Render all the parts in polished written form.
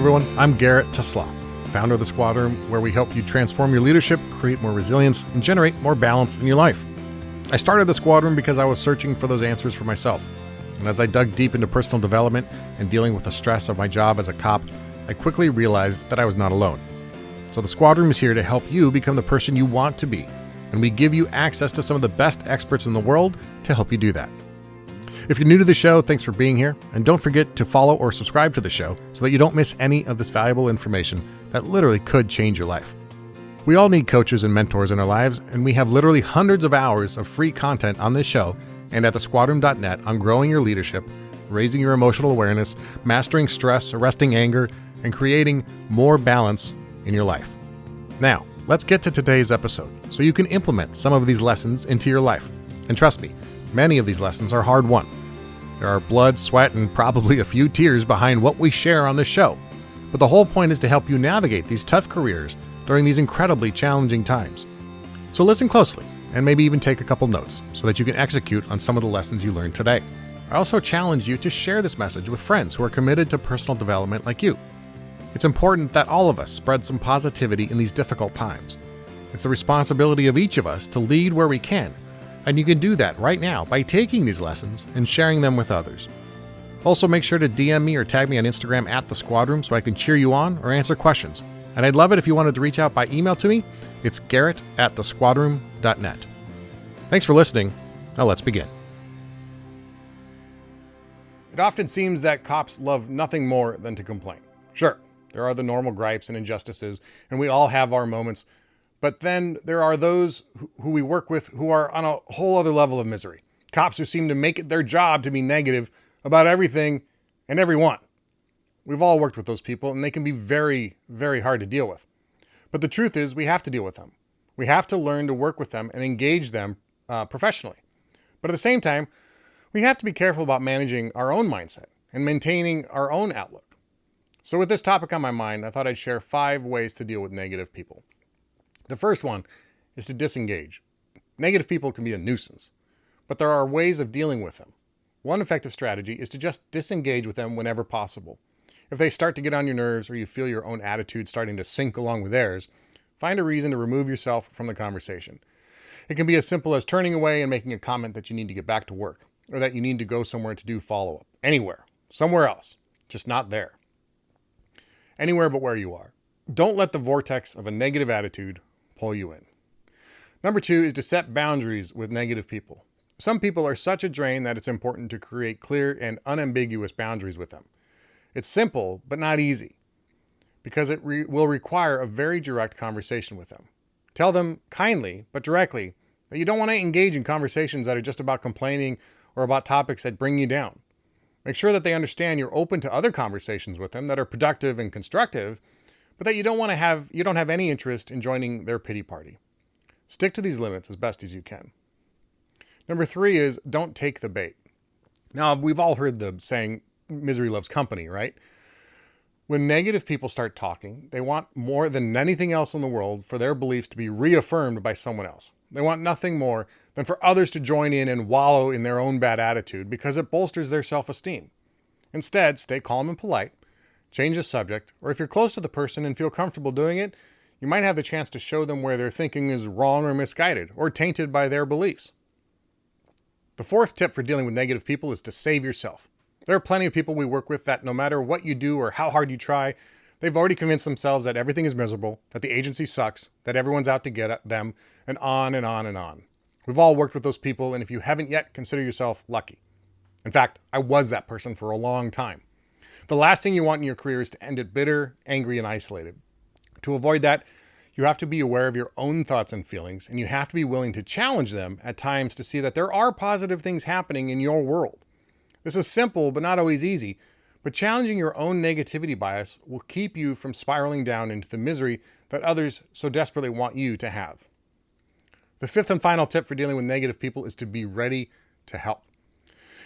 everyone. I'm Garrett Teslop, founder of The Squad Room, where we help you transform your leadership, create more resilience, and generate more balance in your life. I started The Squad Room because I was searching for those answers for myself. And as I dug deep into personal development and dealing with the stress of my job as a cop, I quickly realized that I was not alone. So The Squad Room is here to help you become the person you want to be. And we give you access to some of the best experts in the world to help you do that. If you're new to the show, thanks for being here. And don't forget to follow or subscribe to the show so that you don't miss any of this valuable information that literally could change your life. We all need coaches and mentors in our lives, and we have literally hundreds of hours of free content on this show and at thesquadroom.net on growing your leadership, raising your emotional awareness, mastering stress, arresting anger, and creating more balance in your life. Now, let's get to today's episode so you can implement some of these lessons into your life. And trust me, many of these lessons are hard-won. There are blood, sweat, and probably a few tears behind what we share on this show. But the whole point is to help you navigate these tough careers during these incredibly challenging times. So listen closely and maybe even take a couple notes so that you can execute on some of the lessons you learned today. I also challenge you to share this message with friends who are committed to personal development like you. It's important that all of us spread some positivity in these difficult times. It's the responsibility of each of us to lead where we can. And you can do that right now by taking these lessons and sharing them with others. Also, make sure to DM me or tag me on Instagram at The Squad Room so I can cheer you on or answer questions. And I'd love it if you wanted to reach out by email to me. It's garrett@thesquadroom.net. Thanks for listening. Now let's begin. It often seems that cops love nothing more than to complain. Sure, there are the normal gripes and injustices, and we all have our moments. But then there are those who we work with who are on a whole other level of misery. Cops who seem to make it their job to be negative about everything and everyone. We've all worked with those people, and they can be very, very hard to deal with. But the truth is, we have to deal with them. We have to learn to work with them and engage them professionally. But at the same time, we have to be careful about managing our own mindset and maintaining our own outlook. So with this topic on my mind, I thought I'd share 5 ways to deal with negative people. The first one is to disengage. Negative people can be a nuisance, but there are ways of dealing with them. One effective strategy is to just disengage with them whenever possible. If they start to get on your nerves or you feel your own attitude starting to sink along with theirs, find a reason to remove yourself from the conversation. It can be as simple as turning away and making a comment that you need to get back to work, or that you need to go somewhere to do follow-up. Anywhere, somewhere else, just not there. Anywhere but where you are. Don't let the vortex of a negative attitude pull you in. Number 2 is to set boundaries with negative people. Some people are such a drain that it's important to create clear and unambiguous boundaries with them. It's simple, but not easy, because it will require a very direct conversation with them. Tell them kindly, but directly, that you don't want to engage in conversations that are just about complaining or about topics that bring you down. Make sure that they understand you're open to other conversations with them that are productive and constructive, but that you don't have any interest in joining their pity party. Stick to these limits as best as you can. Number 3 is don't take the bait. Now, we've all heard the saying, misery loves company, right? When negative people start talking, they want more than anything else in the world for their beliefs to be reaffirmed by someone else. They want nothing more than for others to join in and wallow in their own bad attitude because it bolsters their self-esteem. Instead, stay calm and polite. Change the subject, or if you're close to the person and feel comfortable doing it, you might have the chance to show them where their thinking is wrong or misguided, or tainted by their beliefs. The 4th tip for dealing with negative people is to save yourself. There are plenty of people we work with that no matter what you do or how hard you try, they've already convinced themselves that everything is miserable, that the agency sucks, that everyone's out to get at them, and on and on and on. We've all worked with those people, and if you haven't yet, consider yourself lucky. In fact, I was that person for a long time. The last thing you want in your career is to end it bitter, angry, and isolated. To avoid that, you have to be aware of your own thoughts and feelings, and you have to be willing to challenge them at times to see that there are positive things happening in your world. This is simple, but not always easy, but challenging your own negativity bias will keep you from spiraling down into the misery that others so desperately want you to have. The 5th and final tip for dealing with negative people is to be ready to help.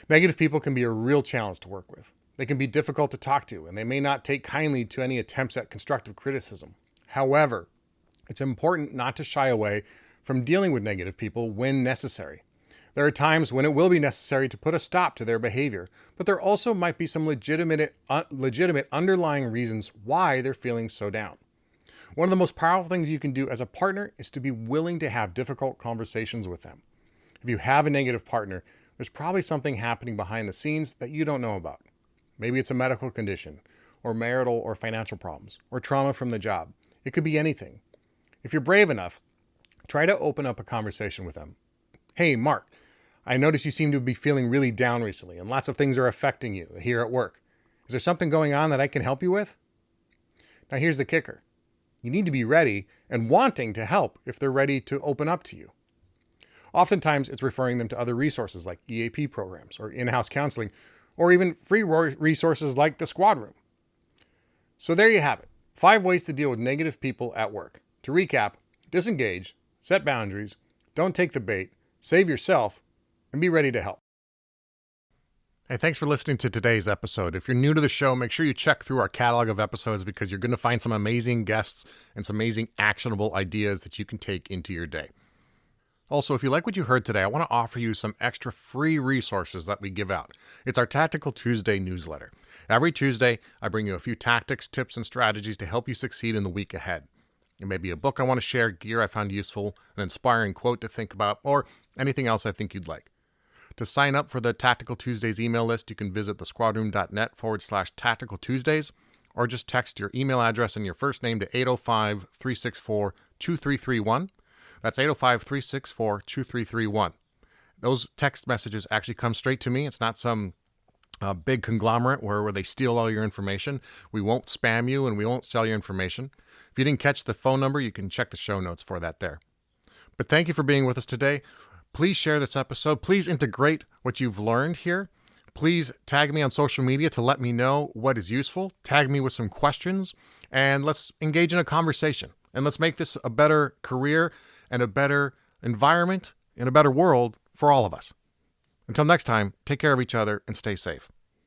Negative people can be a real challenge to work with. They can be difficult to talk to, and they may not take kindly to any attempts at constructive criticism. However, it's important not to shy away from dealing with negative people when necessary. There are times when it will be necessary to put a stop to their behavior, but there also might be some legitimate underlying reasons why they're feeling so down. One of the most powerful things you can do as a partner is to be willing to have difficult conversations with them. If you have a negative partner, there's probably something happening behind the scenes that you don't know about. Maybe it's a medical condition, or marital or financial problems, or trauma from the job. It could be anything. If you're brave enough, try to open up a conversation with them. Hey, Mark, I notice you seem to be feeling really down recently, and lots of things are affecting you here at work. Is there something going on that I can help you with? Now here's the kicker. You need to be ready and wanting to help if they're ready to open up to you. Oftentimes, it's referring them to other resources like EAP programs or in-house counseling, or even free resources like the Squad Room. So there you have it. 5 ways to deal with negative people at work. To recap, disengage, set boundaries, don't take the bait, save yourself, and be ready to help. Hey, thanks for listening to today's episode. If you're new to the show, make sure you check through our catalog of episodes because you're going to find some amazing guests and some amazing actionable ideas that you can take into your day. Also, if you like what you heard today, I want to offer you some extra free resources that we give out. It's our Tactical Tuesday newsletter. Every Tuesday, I bring you a few tactics, tips, and strategies to help you succeed in the week ahead. It may be a book I want to share, gear I found useful, an inspiring quote to think about, or anything else I think you'd like. To sign up for the Tactical Tuesdays email list, you can visit thesquadroom.net/Tactical Tuesdays, or just text your email address and your first name to 805-364-2331. That's 805-364-2331. Those text messages actually come straight to me. It's not some big conglomerate where they steal all your information. We won't spam you and we won't sell your information. If you didn't catch the phone number, you can check the show notes for that there. But thank you for being with us today. Please share this episode. Please integrate what you've learned here. Please tag me on social media to let me know what is useful. Tag me with some questions, and let's engage in a conversation. And let's make this a better career and a better environment and a better world for all of us. Until next time, take care of each other and stay safe.